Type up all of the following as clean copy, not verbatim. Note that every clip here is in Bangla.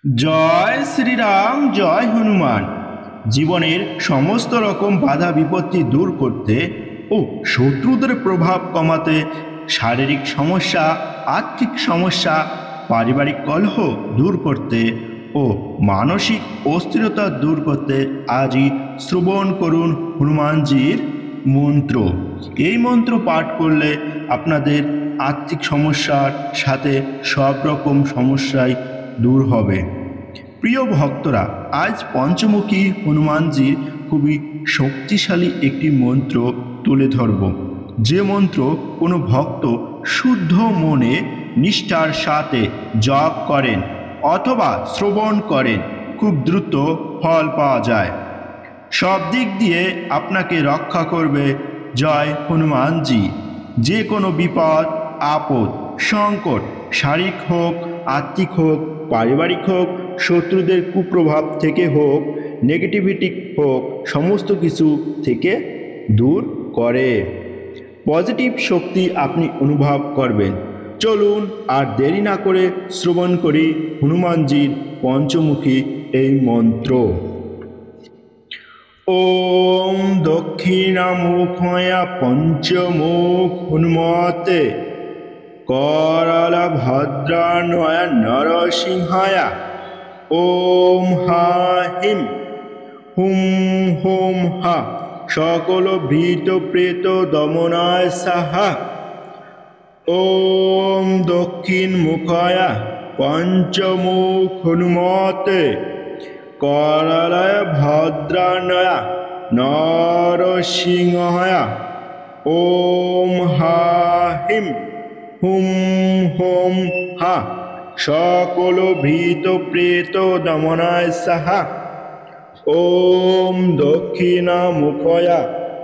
জয় শ্রীরাম, জয় হনুমান। জীবনের সমস্ত রকম বাধা বিপত্তি দূর করতে ও শত্রুদের প্রভাব কমাতে, শারীরিক সমস্যা, আর্থিক সমস্যা, পারিবারিক কলহ দূর করতে ও মানসিক অস্থিরতা দূর করতে আজই শ্রবণ করুন হনুমানজির মন্ত্র। এই মন্ত্র পাঠ করলে আপনাদের আর্থিক সমস্যার সাথে সব রকম সমস্যাই দূর হবে। প্রিয় ভক্তরা, আজ পঞ্চমুখী হনুমানজির খুবই শক্তিশালী একটি মন্ত্র তুলে ধরব, যে মন্ত্র কোনো ভক্ত শুদ্ধ মনে নিষ্ঠার সাথে জপ করেন অথবা শ্রবণ করেন খুব দ্রুত ফল পাওয়া যায়। সব দিক দিয়ে আপনাকে রক্ষা করবে জয় হনুমানজি। যে কোনো বিপদ আপদ সংকট, শারীরিক হোক, আর্থিক হোক, পারিবারিক হোক, শত্রুদের কুপ্রভাব থেকে হোক, নেগেটিভিটি হোক, সমস্ত কিছু থেকে দূর করে। পজিটিভ শক্তি আপনি অনুভব করবেন। চলুন আর দেরি না করে শ্রবণ করি হনুমানজির পঞ্চমুখী এই মন্ত্র। ওম দক্ষিণামুখয়া পঞ্চমুখ হনুমতে कराल भद्रान्वय नरसिंहाय। ओम हा हिम हुम होम हा सकल भीत प्रेत दमनाय साहा। ओम दक्षिण मुखाय पंचमुख हनुमते करालय भद्रान्वय नरसिंहाय। ओम हा हिम হুম হোম হা সকল ভীত প্রেত দমনায় সাহা। ওম দক্ষিণামুখয়া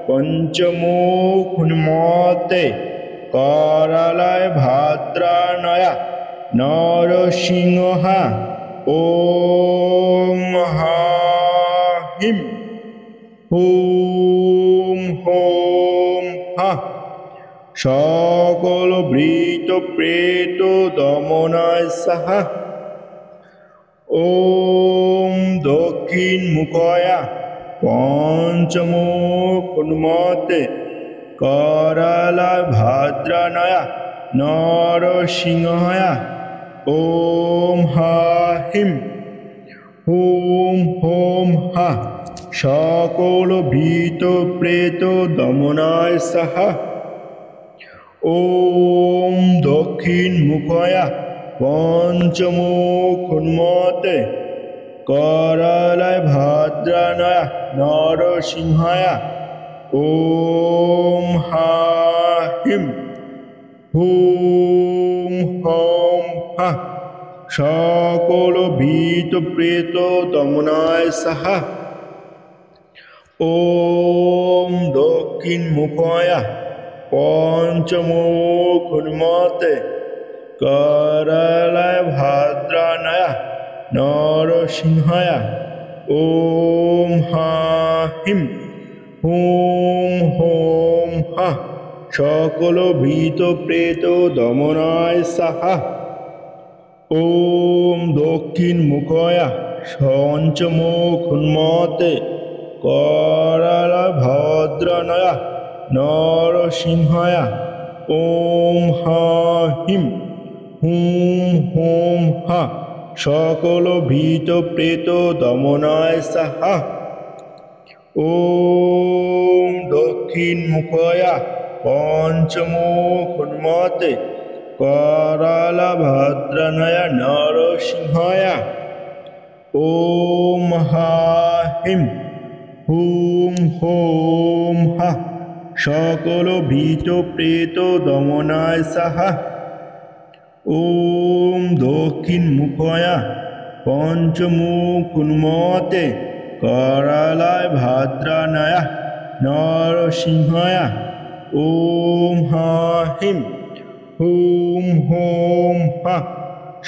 পঞ্চমুখ হনুমতে करालय भद्रान्वय नरसिंहा। ओम हा हिम হুম হোম হা সকল ভীত প্রেত দমনায় সাহা। ওম দক্ষিণ মুখয়া পঞ্চমুখ হনুমতে करालय भद्रान्वय नरसिंहाय। ओम हा हिम হুম হোম হা সকল ভীত প্রেত দমনায় সাহা। ওম দক্ষিণ মুখয়া পঞ্চমুখ হনুমতে करालय भद्रान्वय नरसिंहाय। ওম হা হিম হুম হোম হা সকল ভীত প্রেত দমনায় সাহা। ওম দক্ষিণ মুখয়া পঞ্চমুখ হনুমতে करालय भद्रान्वय नरसिंहाय। ওম হা হিম হুম হোম হা সকল ভীত প্রেত দমনায় সাহা। ওম দক্ষিণ মুখয়া পঞ্চমুখ হনুমতে करालय भद्रान्वय नरसिंहाय। ওম হা হিম হুম হোম হা সকল ভীত প্রেত দমনায় সাহা। ওম দক্ষিণ মুখয়া পঞ্চমুখ হনুমতে करालय भद्रान्वय नरसिंहाय। ওম হা হিম হুম হোম হা সকল ভীত প্রেত দমনায় সাহা। ওম দক্ষিণ মুখয়া পঞ্চমুখ হনুমতে करालय भद्रान्वय नरसिंहाय। ওম হা হিম হুম হোম হা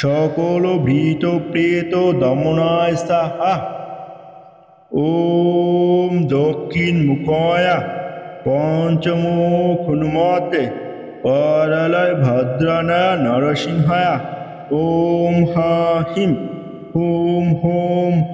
সকল ভীত প্রেত দমনায় সাহা। ওম দক্ষিণ মুখয়া পঞ্চমুখ হনুমতে करालय भद्रान्वय नरसिंहाय। ওম হা হিম হোম হোম